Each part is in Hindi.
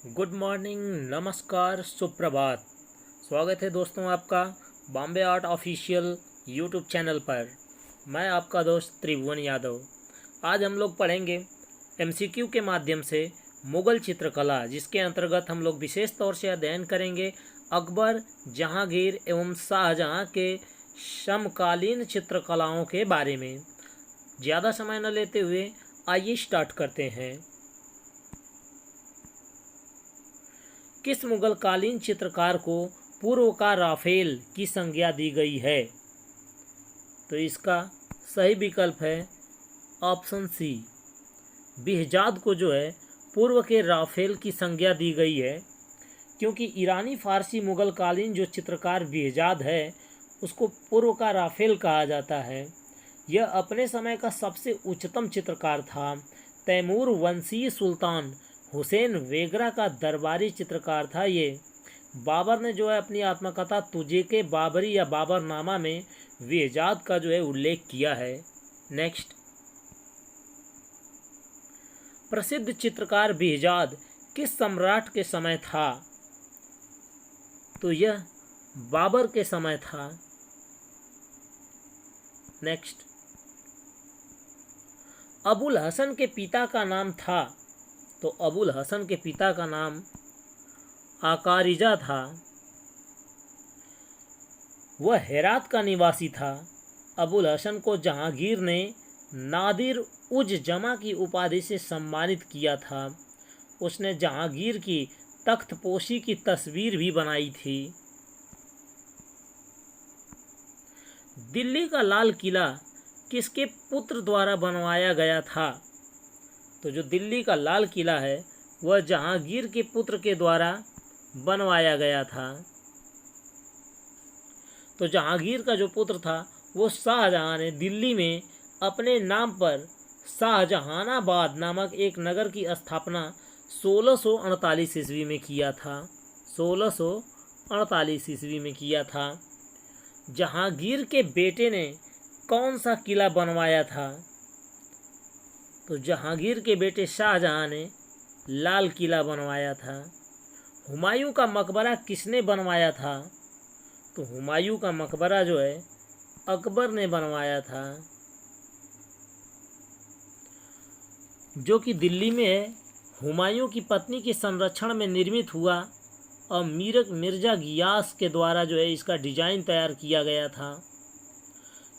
गुड मॉर्निंग, नमस्कार, सुप्रभात। स्वागत है दोस्तों आपका Bombay art official YouTube channel पर। मैं आपका दोस्त त्रिभुवन यादव। आज हम लोग पढ़ेंगे एमसीक्यू के माध्यम से मुग़ल चित्रकला, जिसके अंतर्गत हम लोग विशेष तौर से अध्ययन करेंगे अकबर, जहांगीर एवं शाहजहां के समकालीन चित्रकलाओं के बारे में। ज़्यादा समय न लेते हुए आइए स्टार्ट करते हैं। किस मुगल कालीन चित्रकार को पूर्व का राफेल की संज्ञा दी गई है? तो इसका सही विकल्प है ऑप्शन सी, बिहजाद को जो है पूर्व के राफेल की संज्ञा दी गई है, क्योंकि ईरानी फारसी मुगल कालीन जो चित्रकार बिहजाद है उसको पूर्व का राफेल कहा जाता है। यह अपने समय का सबसे उच्चतम चित्रकार था। तैमूर वंशीय सुल्तान हुसैन वेगरा का दरबारी चित्रकार था ये। बाबर ने जो है अपनी आत्मकथा तुझे के बाबरी या बाबरनामा में बिहजाद का जो है उल्लेख किया है। नेक्स्ट, प्रसिद्ध चित्रकार बिहजाद किस सम्राट के समय था? तो यह बाबर के समय था। नेक्स्ट, अबुल हसन के पिता का नाम था? तो अबुल हसन के पिता का नाम आकारिजा था। वह हेरात का निवासी था। अबुल हसन को जहांगीर ने नादिर उज जमा की उपाधि से सम्मानित किया था। उसने जहांगीर की तख्तपोशी की तस्वीर भी बनाई थी। दिल्ली का लाल किला किसके पुत्र द्वारा बनवाया गया था? तो जो दिल्ली का लाल किला है वह जहांगीर के पुत्र के द्वारा बनवाया गया था। तो जहांगीर का जो पुत्र था वो शाहजहां ने दिल्ली में अपने नाम पर शाहजहानाबाद नामक एक नगर की स्थापना 1648 ईस्वी में किया था। 1648 ईस्वी में किया था। जहांगीर के बेटे ने कौन सा किला बनवाया था? तो जहांगीर के बेटे शाहजहां ने लाल किला बनवाया था। हुमायूं का मकबरा किसने बनवाया था? तो हुमायूं का मकबरा जो है अकबर ने बनवाया था, जो कि दिल्ली में है। हुमायूं की पत्नी के संरक्षण में निर्मित हुआ और मिर्जा गियास के द्वारा जो है इसका डिजाइन तैयार किया गया था।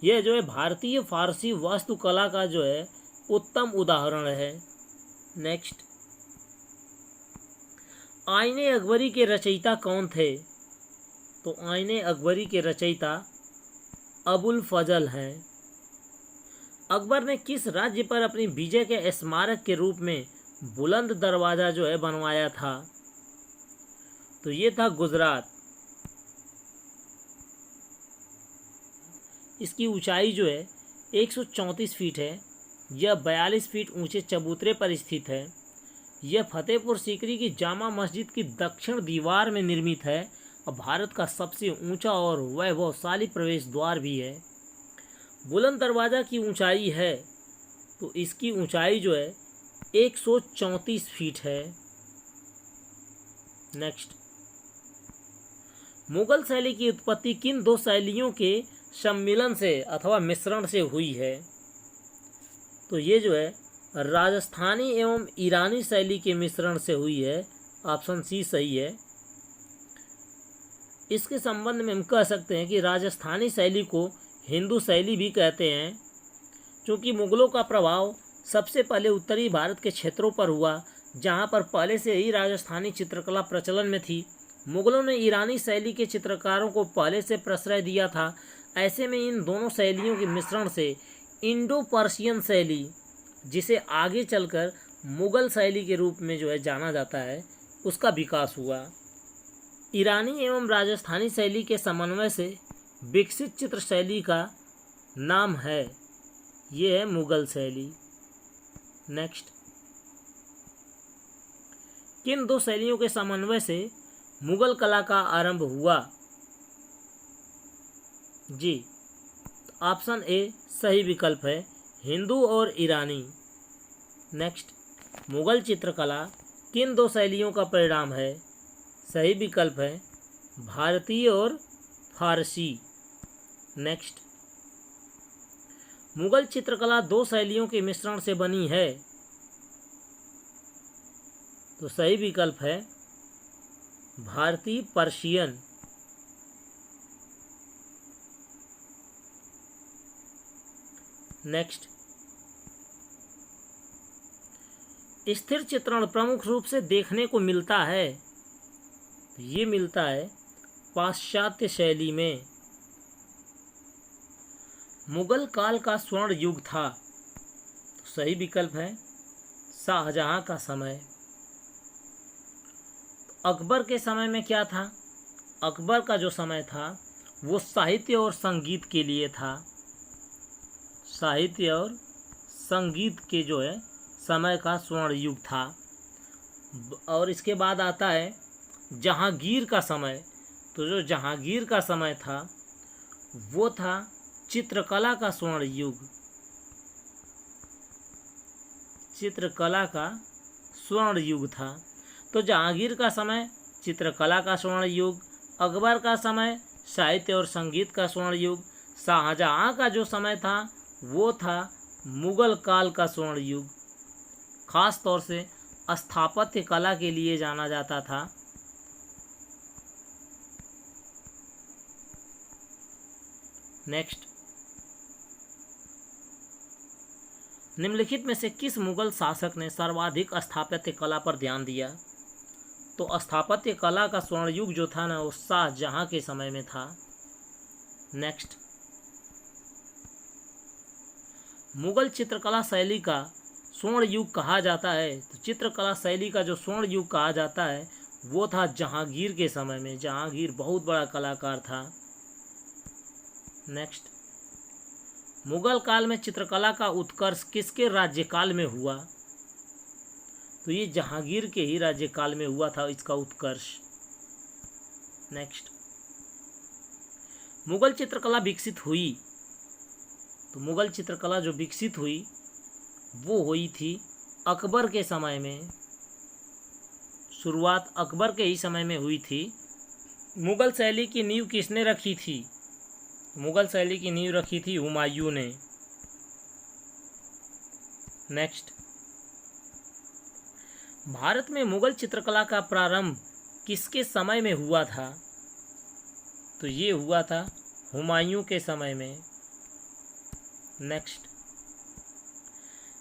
यह जो है भारतीय फारसी वास्तुकला का जो है उत्तम उदाहरण है। नेक्स्ट, आईने अकबरी के रचयिता कौन थे? तो आईने अकबरी के रचयिता अबुल फजल हैं। अकबर ने किस राज्य पर अपनी विजय के स्मारक के रूप में बुलंद दरवाजा जो है बनवाया था? तो ये था गुजरात। इसकी ऊंचाई जो है 134 फीट है। यह 42 फीट ऊंचे चबूतरे पर स्थित है। यह फतेहपुर सीकरी की जामा मस्जिद की दक्षिण दीवार में निर्मित है और भारत का सबसे ऊंचा और वैभवशाली प्रवेश द्वार भी है। बुलंद दरवाजा की ऊंचाई है तो इसकी ऊंचाई जो है 134 फीट है। नेक्स्ट, मुगल शैली की उत्पत्ति किन दो शैलियों के सम्मिलन से अथवा मिश्रण से हुई है? तो ये जो है राजस्थानी एवं ईरानी शैली के मिश्रण से हुई है। ऑप्शन सी सही है। इसके संबंध में हम कह सकते हैं कि राजस्थानी शैली को हिंदू शैली भी कहते हैं, क्योंकि मुगलों का प्रभाव सबसे पहले उत्तरी भारत के क्षेत्रों पर हुआ, जहां पर पहले से ही राजस्थानी चित्रकला प्रचलन में थी। मुगलों ने ईरानी शैली के चित्रकारों को पहले से प्रश्रय दिया था। ऐसे में इन दोनों शैलियों के मिश्रण से इंडो पर्शियन शैली, जिसे आगे चलकर मुगल शैली के रूप में जो है जाना जाता है, उसका विकास हुआ। ईरानी एवं राजस्थानी शैली के समन्वय से विकसित चित्र शैली का नाम है, ये है मुगल शैली। नेक्स्ट, किन दो शैलियों के समन्वय से मुगल कला का आरंभ हुआ? जी, ऑप्शन ए सही विकल्प है, हिंदू और ईरानी। नेक्स्ट, मुगल चित्रकला किन दो शैलियों का परिणाम है? सही विकल्प है भारतीय और फारसी। नेक्स्ट, मुगल चित्रकला दो शैलियों के मिश्रण से बनी है। तो सही विकल्प है भारतीय पर्शियन। नेक्स्ट, स्थिर चित्रण प्रमुख रूप से देखने को मिलता है। ये मिलता है पाश्चात्य शैली में। मुगल काल का स्वर्ण युग था। तो सही विकल्प है शाहजहां का समय। अकबर के समय में क्या था? अकबर का जो समय था वो साहित्य और संगीत के लिए था। साहित्य और संगीत के जो है समय का स्वर्ण युग था। और इसके बाद आता है जहांगीर का समय। तो जो जहांगीर का समय था वो था चित्रकला का स्वर्ण युग। चित्रकला का स्वर्ण युग था। तो जहांगीर का समय चित्रकला का स्वर्ण युग, अकबर का समय साहित्य और संगीत का स्वर्ण युग, शाहजहां का जो समय था वो था मुगल काल का स्वर्ण युग। खास तौर से स्थापत्य कला के लिए जाना जाता था। नेक्स्ट, निम्नलिखित में से किस मुगल शासक ने सर्वाधिक स्थापत्य कला पर ध्यान दिया? तो स्थापत्य कला का स्वर्ण युग जो था ना वो शाहजहां के समय में था। नेक्स्ट, मुगल चित्रकला शैली का स्वर्ण युग कहा जाता है। तो चित्रकला शैली का जो स्वर्ण युग कहा जाता है वो था जहांगीर के समय में। जहांगीर बहुत बड़ा कलाकार था। नेक्स्ट, मुगल काल में चित्रकला का उत्कर्ष किसके राज्यकाल में हुआ? तो ये जहांगीर के ही राज्यकाल में हुआ था इसका उत्कर्ष। नेक्स्ट, मुगल चित्रकला विकसित हुई। तो मुगल चित्रकला जो विकसित हुई वो हुई थी अकबर के समय में। शुरुआत अकबर के ही समय में हुई थी। मुगल शैली की नींव किसने रखी थी? मुगल शैली की नींव रखी थी हुमायूं ने। नेक्स्ट, भारत में मुगल चित्रकला का प्रारंभ किसके समय में हुआ था? तो ये हुआ था हुमायूं के समय में। नेक्स्ट,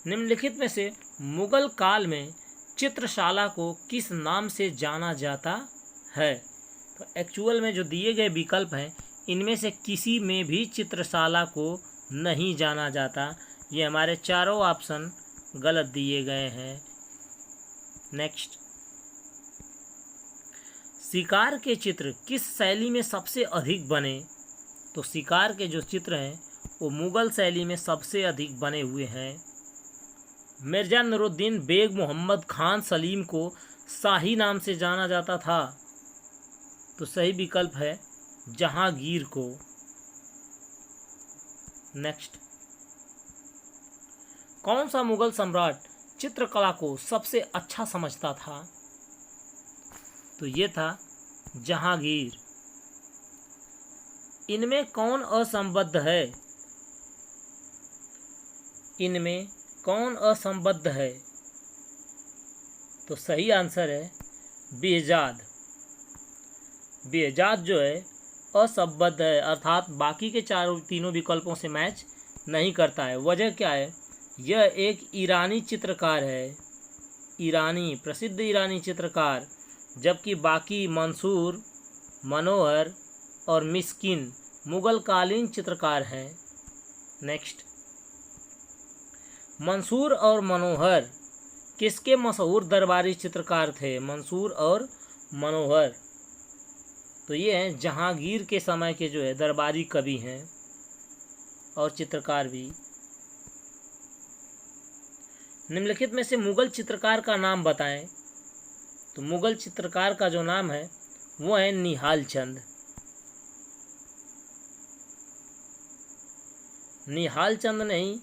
निम्नलिखित में से मुगल काल में चित्रशाला को किस नाम से जाना जाता है? तो एक्चुअल में जो दिए गए विकल्प हैं इनमें से किसी में भी चित्रशाला को नहीं जाना जाता। ये हमारे चारों ऑप्शन गलत दिए गए हैं। नेक्स्ट, शिकार के चित्र किस शैली में सबसे अधिक बने? तो शिकार के जो चित्र हैं वो मुगल शैली में सबसे अधिक बने हुए हैं। मिर्जा नूरुद्दीन बेग मोहम्मद खान सलीम को शाही नाम से जाना जाता था। तो सही विकल्प है जहांगीर को। नेक्स्ट, कौन सा मुगल सम्राट चित्रकला को सबसे अच्छा समझता था? तो ये था जहांगीर। इनमें कौन असंबद्ध है? इनमें कौन असंबद्ध है? तो सही आंसर है बेहजाद। बेहजाद जो है असंबद्ध है, अर्थात बाकी के तीनों विकल्पों से मैच नहीं करता है। वजह क्या है? यह एक ईरानी चित्रकार है, ईरानी प्रसिद्ध ईरानी चित्रकार, जबकि बाकी मंसूर, मनोहर और मिस्किन मुगल कालीन चित्रकार हैं। नेक्स्ट, मंसूर और मनोहर किसके मशहूर दरबारी चित्रकार थे? मंसूर और मनोहर तो ये हैं जहांगीर के समय के जो है दरबारी कवि हैं और चित्रकार भी। निम्नलिखित में से मुगल चित्रकार का नाम बताएं। तो मुगल चित्रकार का जो नाम है वो है निहाल चंद। निहाल चंद ने ही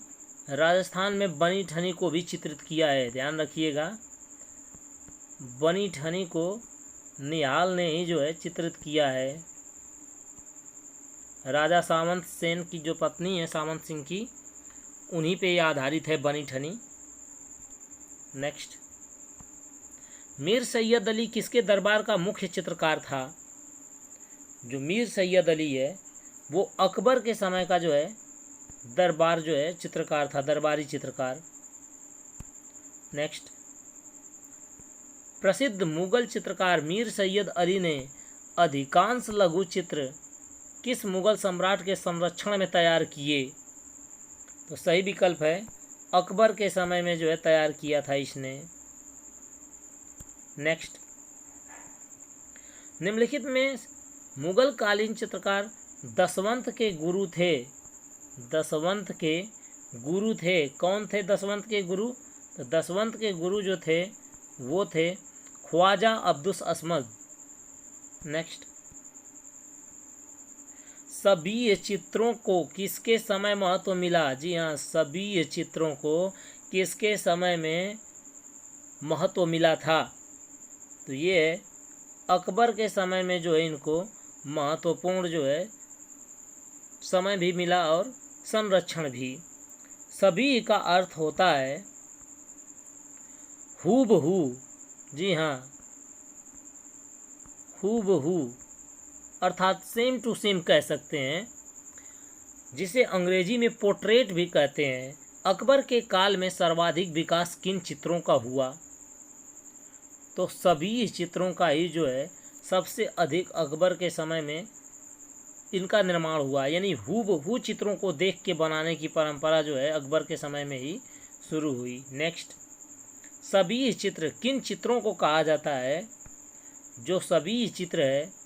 राजस्थान में बनी ठनी को भी चित्रित किया है, ध्यान रखिएगा। बनी ठनी को निहाल ने ही जो है चित्रित किया है। राजा सामंत सेन की जो पत्नी है सामंत सिंह की, उन्हीं पे आधारित है बनी ठनी। नेक्स्ट, मीर सैयद अली किसके दरबार का मुख्य चित्रकार था? जो मीर सैयद अली है वो अकबर के समय का जो है दरबार जो है चित्रकार था, दरबारी चित्रकार। नेक्स्ट, प्रसिद्ध मुगल चित्रकार मीर सैयद अली ने अधिकांश लघु चित्र किस मुगल सम्राट के संरक्षण में तैयार किए? तो सही विकल्प है अकबर के समय में जो है तैयार किया था इसने। नेक्स्ट, निम्नलिखित में मुगल कालीन चित्रकार दशवंत के गुरु थे। दशवंत के गुरु थे, कौन थे दशवंत के गुरु? तो दशवंत के गुरु जो थे वो थे ख्वाजा अब्दुस असमद। नेक्स्ट, सभी चित्रों को किसके समय महत्व मिला? जी हाँ, सभी चित्रों को किसके समय में महत्व मिला था? तो ये अकबर के समय में जो है इनको महत्वपूर्ण जो है समय भी मिला और संरक्षण भी। सभी का अर्थ होता है हूबहू। जी हाँ, हूबहू अर्थात सेम टू सेम कह सकते हैं, जिसे अंग्रेजी में पोर्ट्रेट भी कहते हैं। अकबर के काल में सर्वाधिक विकास किन चित्रों का हुआ? तो सभी चित्रों का ही जो है सबसे अधिक अकबर के समय में इनका निर्माण हुआ, यानी हूबहू चित्रों को देख के बनाने की परंपरा जो है अकबर के समय में ही शुरू हुई। नेक्स्ट, सभी चित्र किन चित्रों को कहा जाता है? जो सभी चित्र है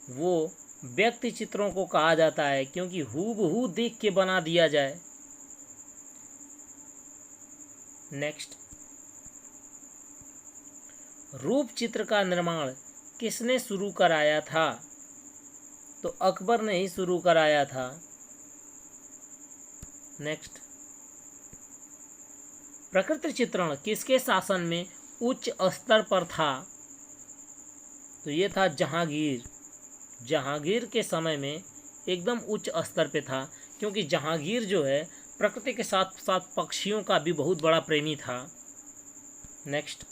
वो व्यक्ति चित्रों को कहा जाता है, क्योंकि हूबहू देख के बना दिया जाए। नेक्स्ट, रूप चित्र का निर्माण किसने शुरू कराया था? तो अकबर ने ही शुरू कराया था। नेक्स्ट, प्रकृति चित्रण किसके शासन में उच्च स्तर पर था? तो ये था जहांगीर। जहांगीर के समय में एकदम उच्च स्तर पे था, क्योंकि जहांगीर जो है प्रकृति के साथ साथ पक्षियों का भी बहुत बड़ा प्रेमी था। नेक्स्ट,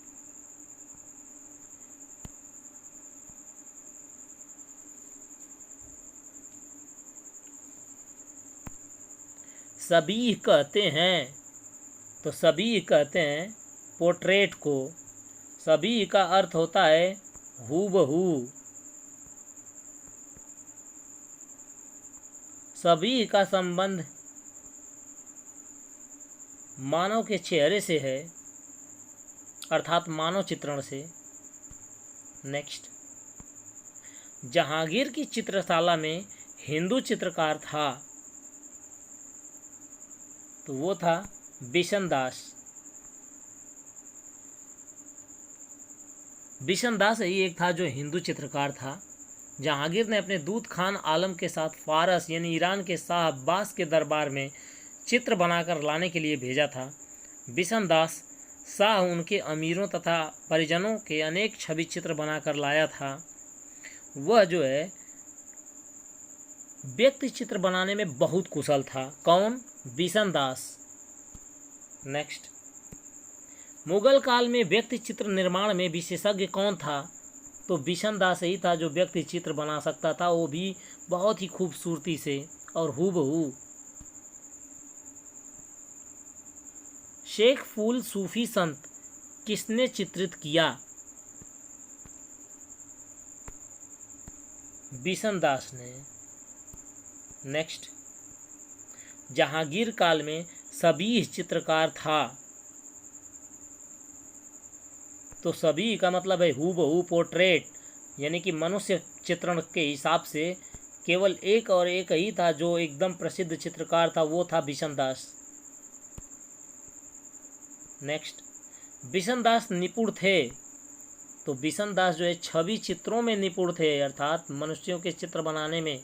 सभी कहते हैं, तो सभी कहते हैं पोर्ट्रेट को। सभी का अर्थ होता है हूबहू। सभी का संबंध मानव के चेहरे से है, अर्थात मानव चित्रण से। नेक्स्ट, जहांगीर की चित्रशाला में हिंदू चित्रकार था, तो वो था बिशन दास। बिशन दास ही एक था जो हिंदू चित्रकार था। जहांगीर ने अपने दूत खान आलम के साथ फारस यानी ईरान के शाह अब्बास के दरबार में चित्र बनाकर लाने के लिए भेजा था। बिशन दास शाह उनके अमीरों तथा परिजनों के अनेक छवि चित्र बनाकर लाया था। वह जो है व्यक्ति चित्र बनाने में बहुत कुशल था। कौन? बिशन दास। नेक्स्ट, मुगल काल में व्यक्ति चित्र निर्माण में विशेषज्ञ कौन था? तो बिशन दास ही था जो व्यक्ति चित्र बना सकता था, वो भी बहुत ही खूबसूरती से और हूबहू। शेख फूल सूफी संत किसने चित्रित किया? बिशन दास ने। नेक्स्ट, जहांगीर काल में सभी चित्रकार था, तो सभी का मतलब है हूबहू पोर्ट्रेट, यानी कि मनुष्य चित्रण के हिसाब से केवल एक और एक ही था जो एकदम प्रसिद्ध चित्रकार था, वो था बिशन दास। नेक्स्ट, बिशन दास निपुण थे, तो बिशन दास जो है छवि चित्रों में निपुण थे, अर्थात मनुष्यों के चित्र बनाने में।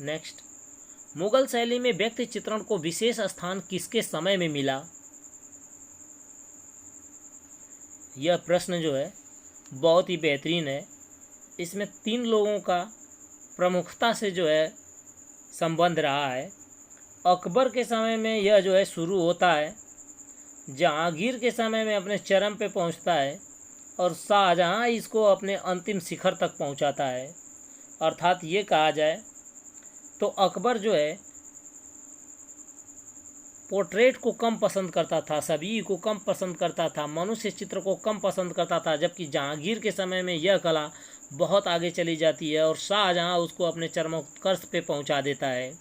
नेक्स्ट, मुगल शैली में व्यक्ति चित्रण को विशेष स्थान किसके समय में मिला? यह प्रश्न जो है बहुत ही बेहतरीन है। इसमें 3 लोगों का प्रमुखता से जो है संबंध रहा है। अकबर के समय में यह जो है शुरू होता है, जहांगीर के समय में अपने चरम पे पहुंचता है और शाहजहां इसको अपने अंतिम शिखर तक पहुंचाता है। अर्थात ये कहा जाए तो अकबर जो है पोर्ट्रेट को कम पसंद करता था, छवि को कम पसंद करता था, मनुष्य चित्र को कम पसंद करता था, जबकि जहांगीर के समय में यह कला बहुत आगे चली जाती है और शाहजहां उसको अपने चरमोत्कर्ष पे पहुंचा देता है।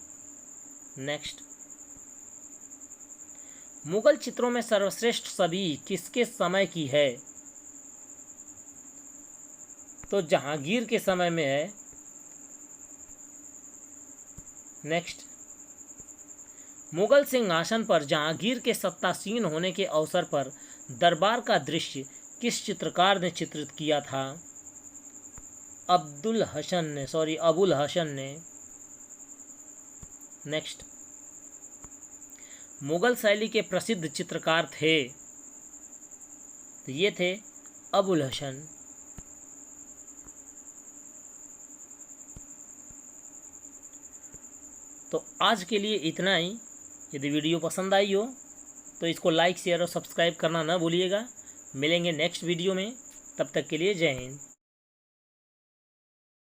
नेक्स्ट, मुगल चित्रों में सर्वश्रेष्ठ छवि किसके समय की है? तो जहांगीर के समय में है। नेक्स्ट, मुगल सिंहासन पर जहांगीर के सत्तासीन होने के अवसर पर दरबार का दृश्य किस चित्रकार ने चित्रित किया था? अबुल हसन ने। नेक्स्ट, मुगल शैली के प्रसिद्ध चित्रकार थे, तो ये थे अबुल हसन। तो आज के लिए इतना ही। यदि वीडियो पसंद आई हो तो इसको लाइक, शेयर और सब्सक्राइब करना ना भूलिएगा। मिलेंगे नेक्स्ट वीडियो में, तब तक के लिए जय हिंद।